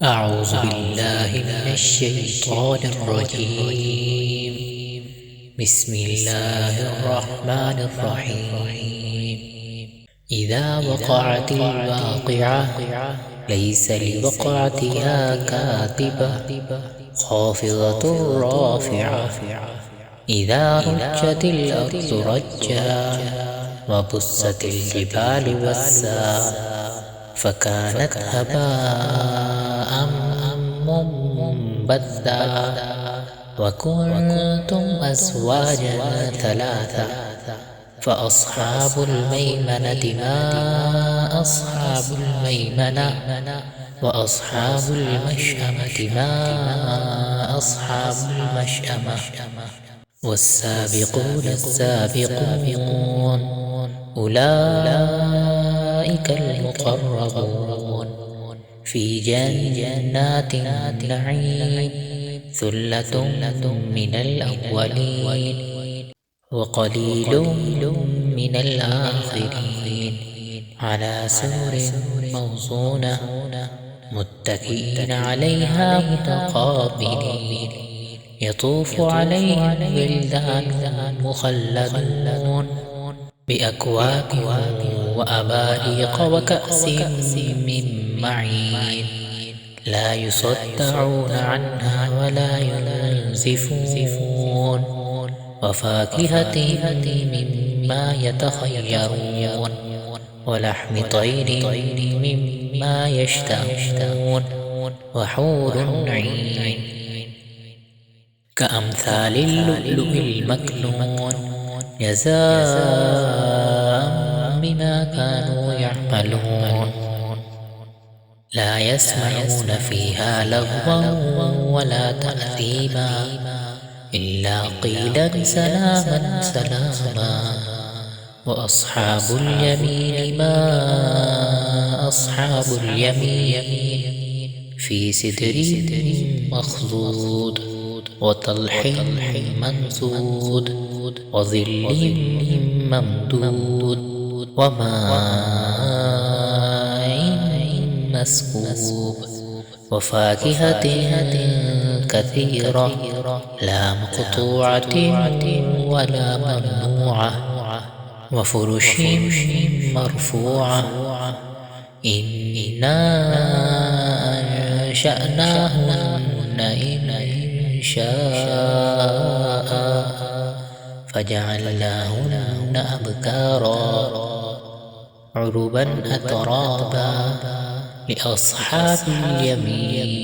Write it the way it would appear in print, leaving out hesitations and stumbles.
أعوذ بالله من الشيطان الرجيم. بسم الله الرحمن الرحيم. إذا وقعت الواقعة ليس لوقعتها كاذبة خافضة رافعة. إذا رجت الأرض رجا وبست الجبال بسا فكانت هباء منبثا وكنتم أزواجا ثلاثة فأصحاب الميمنة ما أصحاب الميمنة وأصحاب المشأمة ما أصحاب المشأمة. والسابقون السابقون أولئك المقربون في جنات النعيم ثلة من الأولين وقليل من الآخرين على سرر موضونة متكئين عليها متقابلين يطوف عليهم ولدان مخلدون بأكواب وأباريق وكأس من معين لا يصدعون عنها ولا ينزفون وفاكهة مما يتخيرون ولحم طير مما يشتهون وحور عين كأمثال اللؤلؤ المكنون جزاء بما كانوا يعملون. لا يسمعون فيها لغوا ولا تأثيما إلا قيلا سلاما سلاما. وأصحاب اليمين ما أصحاب اليمين في سدر مخضود وطلح منضود وظل ممدود وماء مسكوب وفاكهة كثيرة لا مقطوعة ولا ممنوعة وفرش مرفوعة. إنا أنشأناهن إنشاء فجعلناهن أبكارا عربا أترابا لأصحاب اليمين.